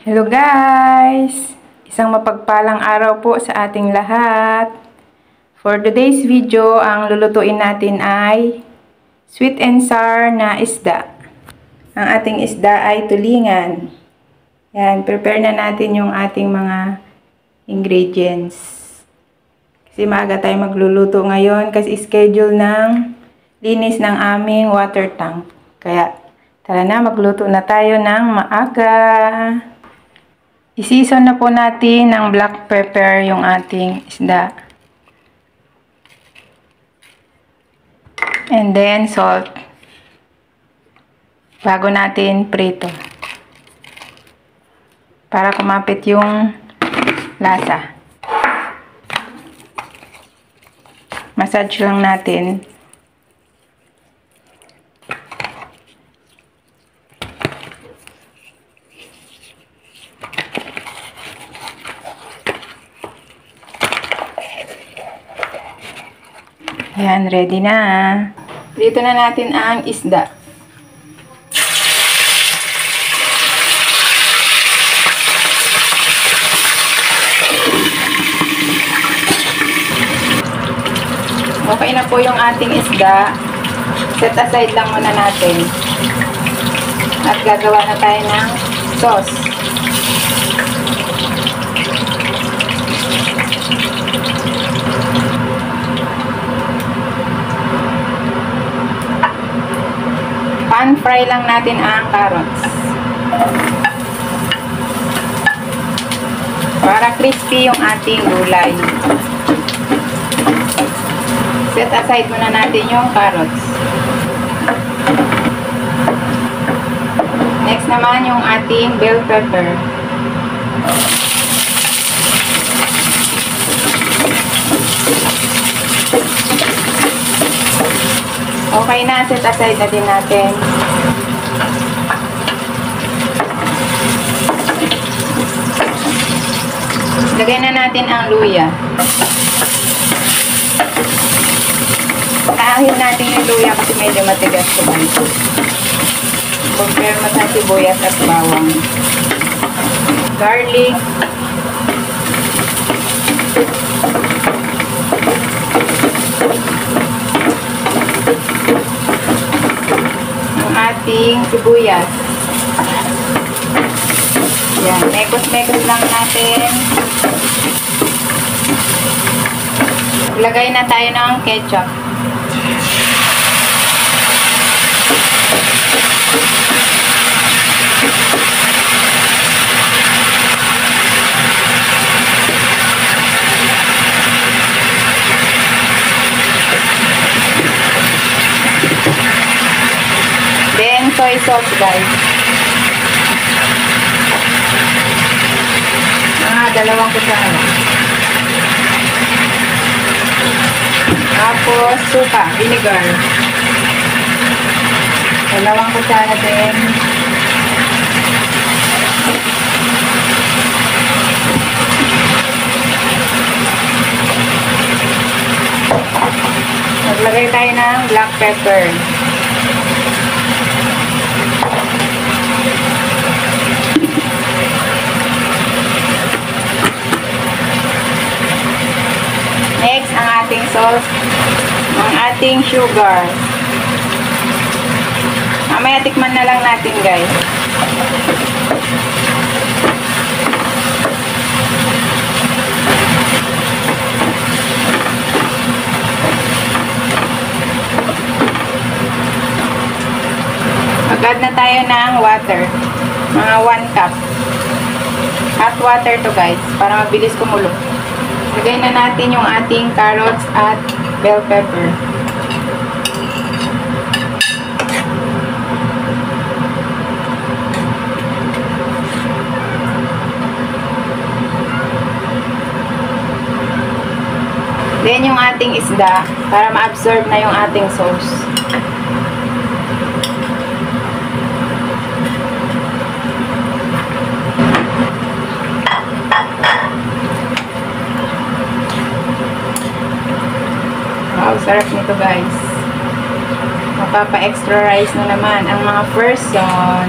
Hello guys! Isang mapagpalang araw po sa ating lahat. For today's video, ang lulutuin natin ay sweet and sour na isda. Ang ating isda ay tulingan. Yan, prepare na natin yung ating mga ingredients. Kasi maaga tayo magluluto ngayon kasi schedule ng linis ng aming water tank. Kaya tara na, magluto na tayo ng maaga. I-season na po natin ng black pepper yung ating isda. And then salt. Bago natin prito. Para kumapit yung lasa. Massage lang natin. Yan, ready na. Prito na natin ang isda. Okay na po yung ating isda. Set aside lang muna natin. At gagawa na tayo ng sauce. Pan fry lang natin ang carrots. Para crispy yung ating gulay. Set aside muna natin yung carrots. Next naman yung ating bell pepper. Okay na, set aside na din natin. Lagay na natin ang luya. Patahin natin yung luya kasi medyo matigas ito. Compare mo sa sibuyas at bawang. Garlic. Ating sibuyas. Yan, mekos-mekos lang natin. Lagay na tayo ng ketchup. Then, soy sauce, guys. Mga 2 kutsara. Tapos, suka, vinegar. 2 kutsara din. Maglagay tayo ng black pepper. Next, ang ating sauce, ang ating sugar. Mamaya tikman na lang natin, guys. Mag-add na tayo ng water. Mga 1 cup. Hot water to, guys, para mabilis kumulo. Lagay na natin yung ating carrots at bell pepper. Then yung ating isda para ma-absorb na yung ating sauce. Wow, sarap nito, guys. Mapapa-extra rice na naman ang mga person.